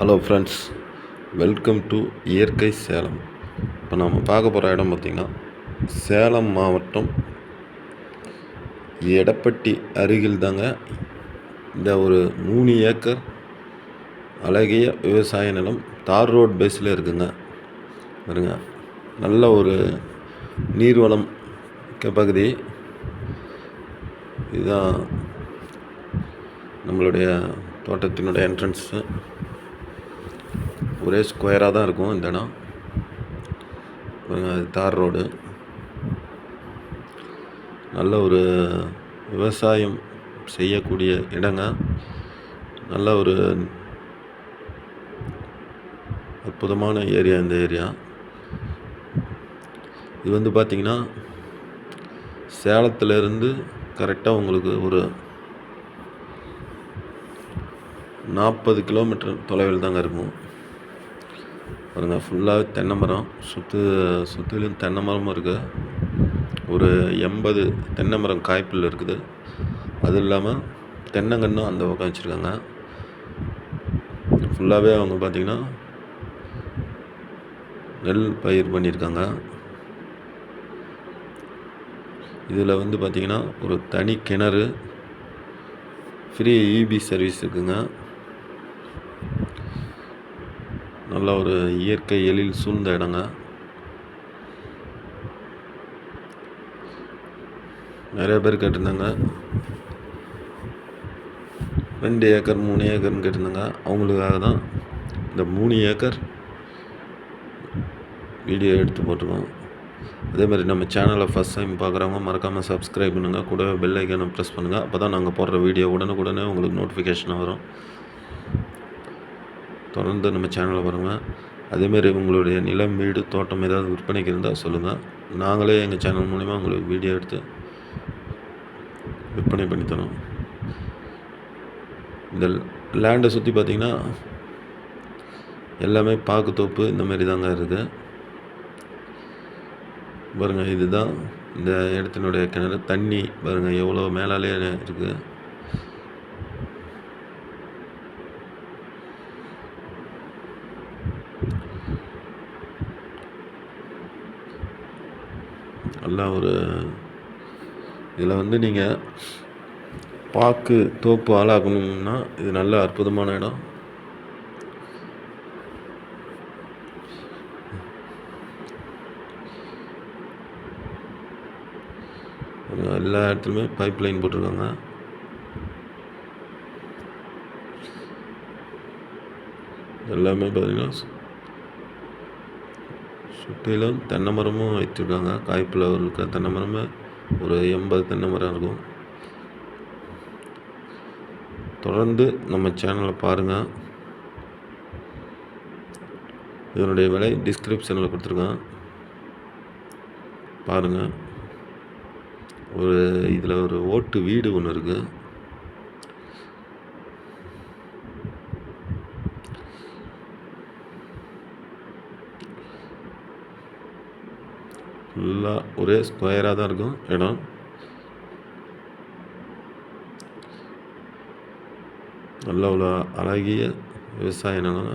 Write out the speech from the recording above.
Hello friends, welcome to இயற்கை சேலம். இப்போ நம்ம பார்க்க போகிற இடம் பார்த்திங்கன்னா சேலம் மாவட்டம் எடப்பட்டி அருகில் தாங்க. இந்த ஒரு 3 ஏக்கர் அழகிய விவசாய நிலம் தார் ரோட் பேஸில் இருக்குங்க. பாருங்க, நல்ல ஒரு நீர்வளம் பகுதி. இதுதான் நம்மளுடைய தோட்டத்தினுடைய என்ட்ரன்ஸு. ஒரே ஸ்கொயராக தான் இருக்கும் இந்த இடம். அது தார் ரோடு. நல்ல ஒரு விவசாயம் செய்யக்கூடிய இடங்க. நல்ல ஒரு அற்புதமான ஏரியா இந்த ஏரியா. இது வந்து பார்த்திங்கன்னா சேலத்திலேருந்து கரெக்டாக உங்களுக்கு ஒரு 40 கிலோமீட்டர் தொலைவில் தாங்க இருக்கும். பாருங்கள், ஃபுல்லாகவே தென்னை மரம். சுற்றிலும் தென்னை மரமும் இருக்குது. ஒரு 80 தென்னை மரம் காய்ப்பில் இருக்குது. அது இல்லாமல் தென்னங்கன்னும் அந்த பக்கம் வச்சுருக்காங்க. ஃபுல்லாகவே அவங்க பார்த்திங்கன்னா நெல் பயிர் பண்ணியிருக்காங்க. இதில் வந்து பார்த்திங்கன்னா ஒரு தனி கிணறு, ஃப்ரீ இபி சர்வீஸ் இருக்குங்க. நல்ல ஒரு இயற்கை எழில் சூழ்ந்த இடங்க. நிறைய பேர் கேட்டிருந்தாங்க 2 ஏக்கர் 3 ஏக்கர்னு கேட்டிருந்தாங்க. அவங்களுக்காக தான் இந்த 3 ஏக்கர் வீடியோ எடுத்து போட்டிருக்கோம். அதேமாதிரி நம்ம சேனலை ஃபஸ்ட் டைம் பார்க்குறவங்க மறக்காமல் சப்ஸ்கிரைப் பண்ணுங்கள். கூட பெல் ஐக்கானை ப்ரெஸ் பண்ணுங்கள். அப்போ தான் நாங்கள் போடுற வீடியோ உடனுக்குடனே உங்களுக்கு நோட்டிஃபிகேஷன் வரும். தொடர்ந்து நம்ம சேனலை பாருங்கள். அதேமாரி உங்களுடைய நிலம், வீடு, தோட்டம் ஏதாவது விற்பனைக்கு இருந்தால் சொல்லுங்கள். நாங்களே எங்கள் சேனல் மூலிமா உங்களுக்கு வீடியோ எடுத்து விற்பனை பண்ணித்தரோம். இந்த லேண்டை சுற்றி பார்த்திங்கன்னா எல்லாமே பாக்கு தோப்பு இந்த மாதிரி தாங்க இருக்குது. பாருங்கள், இதுதான் இந்த இடத்தினுடைய கிணறு. தண்ணி பாருங்கள் எவ்வளோ மேலாலே இருக்குது. நல்லா ஒரு இதில் வந்து நீங்கள் பாக்கு தோப்பு ஆளாக்கணும்னா இது நல்ல அற்புதமான இடம். எல்லா இடத்துலையுமே பைப் லைன் போட்டிருக்காங்க. எல்லாமே பார்த்திங்கன்னா சுற்றிலும் தென்னை மரமும் வச்சுருக்காங்க. காய்ப்பில் இருக்க தென்னை மரமே ஒரு 80 தென்னை மரம் இருக்கும். தொடர்ந்து நம்ம சேனலை பாருங்கள். இதனுடைய விலை டிஸ்கிரிப்ஷனில் கொடுத்துருக்கேன், பாருங்கள். இதில் ஒரு ஓட்டு வீடு ஒன்று இருக்குது. ஃபுல்லாக ஒரே ஸ்கொயராக தான் இருக்கும் இடம். நல்ல ஒரு அழகிய விவசாய நிலம்.